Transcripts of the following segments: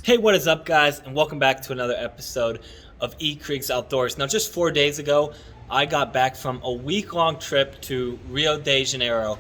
Hey, what is up, guys, and welcome back to another episode of E Creeks Outdoors. Now, just 4 days ago, I got back from a week-long trip to Rio de Janeiro,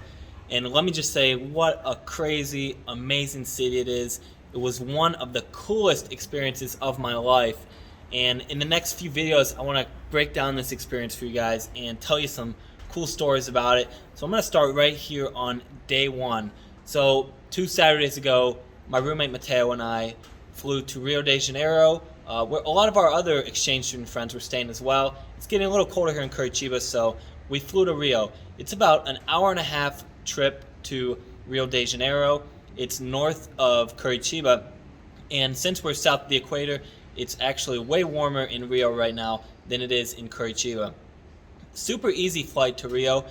and let me just say, what a crazy, amazing city it is. It was one of the coolest experiences of my life, and in the next few videos, I want to break down this experience for you guys and tell you some cool stories about it. So I'm going to start right here on day one. So 2 Saturdays ago, my roommate Mateo and I flew to Rio de Janeiro, where a lot of our other exchange student friends were staying as well. It's getting a little colder here in Curitiba, so we flew to Rio. It's about an hour and a half trip to Rio de Janeiro. It's north of Curitiba, and since we're south of the equator, it's actually way warmer in Rio right now than it is in Curitiba. Super easy flight to Rio,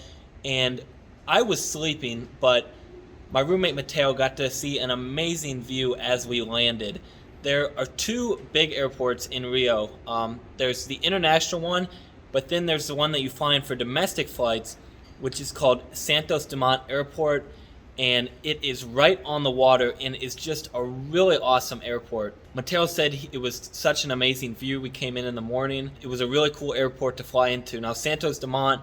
and I was sleeping, but my roommate Mateo got to see an amazing view as we landed. There are two big airports in Rio. There's the international one, but then there's the one that you fly in for domestic flights, which is called Santos Dumont Airport, and it is right on the water and is just a really awesome airport. Mateo said it was such an amazing view. We came in the morning. It was a really cool airport to fly into. Now, Santos Dumont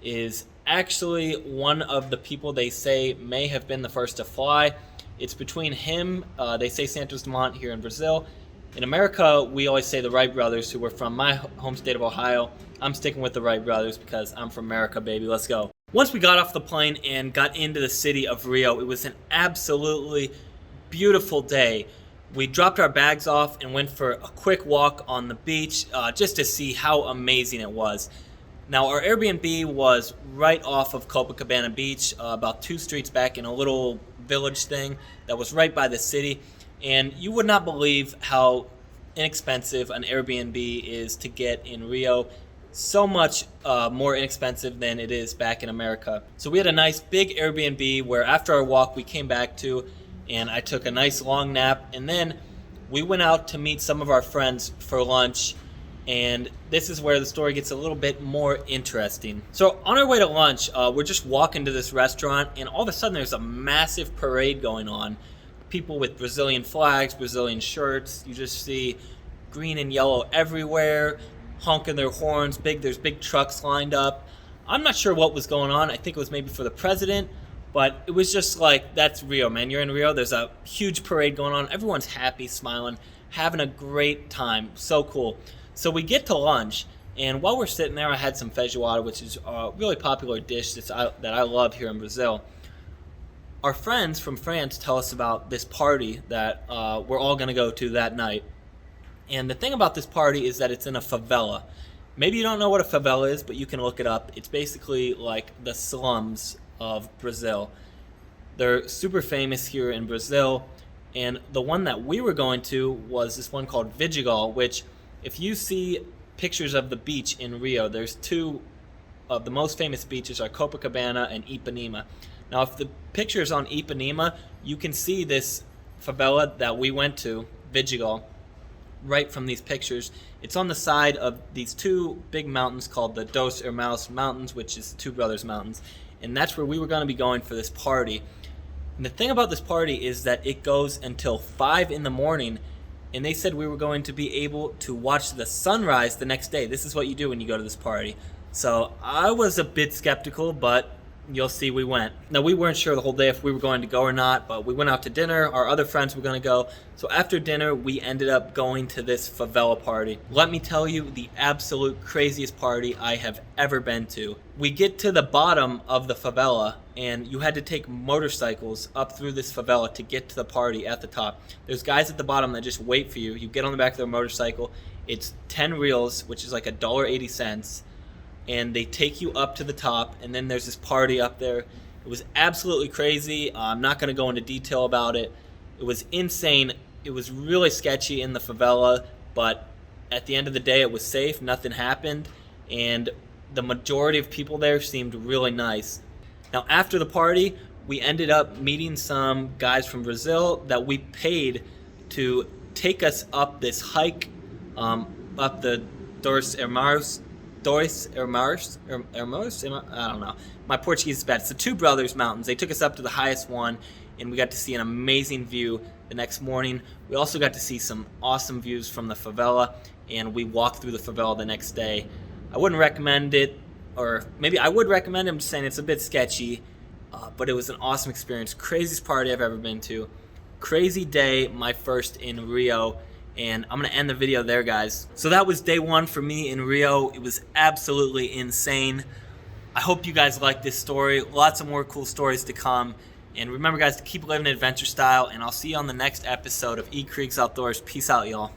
is actually one of the people they say may have been the first to fly. It's between him, they say Santos Dumont here in Brazil. In America, we always say the Wright brothers, who were from my home state of Ohio. I'm sticking with the Wright brothers because I'm from America, baby. Let's go. Once we got off the plane and got into the city of Rio, it was an absolutely beautiful day. We dropped our bags off and went for a quick walk on the beach just to see how amazing it was. Now, our Airbnb was right off of Copacabana Beach, about 2 streets back in a little village thing that was right by the city. And you would not believe how inexpensive an Airbnb is to get in Rio. So much more inexpensive than it is back in America. So we had a nice big Airbnb where after our walk we came back to, and I took a nice long nap. And then we went out to meet some of our friends for lunch. And this is where the story gets a little bit more interesting. So on our way to lunch, we're just walking to this restaurant, and all of a sudden there's a massive parade going on. People with Brazilian flags, Brazilian shirts. You just see green and yellow everywhere, honking their horns. There's big trucks lined up. I'm not sure what was going on. I think it was maybe for the president, but it was just like, that's Rio, man. You're in Rio. There's a huge parade going on. Everyone's happy, smiling, having a great time. So cool. So we get to lunch, and while we're sitting there, I had some feijoada, which is a really popular dish that I love here in Brazil. Our friends from France tell us about this party that we're all going to go to that night. And the thing about this party is that it's in a favela. Maybe you don't know what a favela is, but you can look it up. It's basically like the slums of Brazil. They're super famous here in Brazil, and the one that we were going to was this one called Vidigal, which, if you see pictures of the beach in Rio, there's two of the most famous beaches are Copacabana and Ipanema. Now, if the picture is on Ipanema, you can see this favela that we went to, Vidigal, right from these pictures. It's on the side of these two big mountains called the Dos Irmãos Mountains, which is Two Brothers Mountains, and that's where we were going to be going for this party. And the thing about this party is that it goes until 5 in the morning, and they said we were going to be able to watch the sunrise the next day. This is what you do when you go to this party. So I was a bit skeptical, but you'll see we went. Now, we weren't sure the whole day if we were going to go or not, but we went out to dinner. Our other friends were going to go. So after dinner, we ended up going to this favela party. Let me tell you, the absolute craziest party I have ever been to. We get to the bottom of the favela, and you had to take motorcycles up through this favela to get to the party at the top. There's guys at the bottom that just wait for you. You get on the back of their motorcycle. It's 10 reals, which is like $1.80. And they take you up to the top, and then there's this party up there. It was absolutely crazy. I'm not going to go into detail about it. It was insane. It was really sketchy in the favela, but at the end of the day, it was safe. Nothing happened, and the majority of people there seemed really nice. Now, after the party, we ended up meeting some guys from Brazil that we paid to take us up this hike, up the Dos Irmãos, I don't know. My Portuguese is bad. It's the Two Brothers Mountains. They took us up to the highest one, and we got to see an amazing view the next morning. We also got to see some awesome views from the favela, and we walked through the favela the next day. I wouldn't recommend it, or maybe I would recommend it. I'm just saying it's a bit sketchy, but it was an awesome experience. Craziest party I've ever been to. Crazy day, my first in Rio, and I'm going to end the video there, guys. So that was day one for me in Rio. It was absolutely insane. I hope you guys like this story. Lots of more cool stories to come. And remember, guys, to keep living adventure style, and I'll see you on the next episode of E Kriegs Outdoors. Peace out, y'all.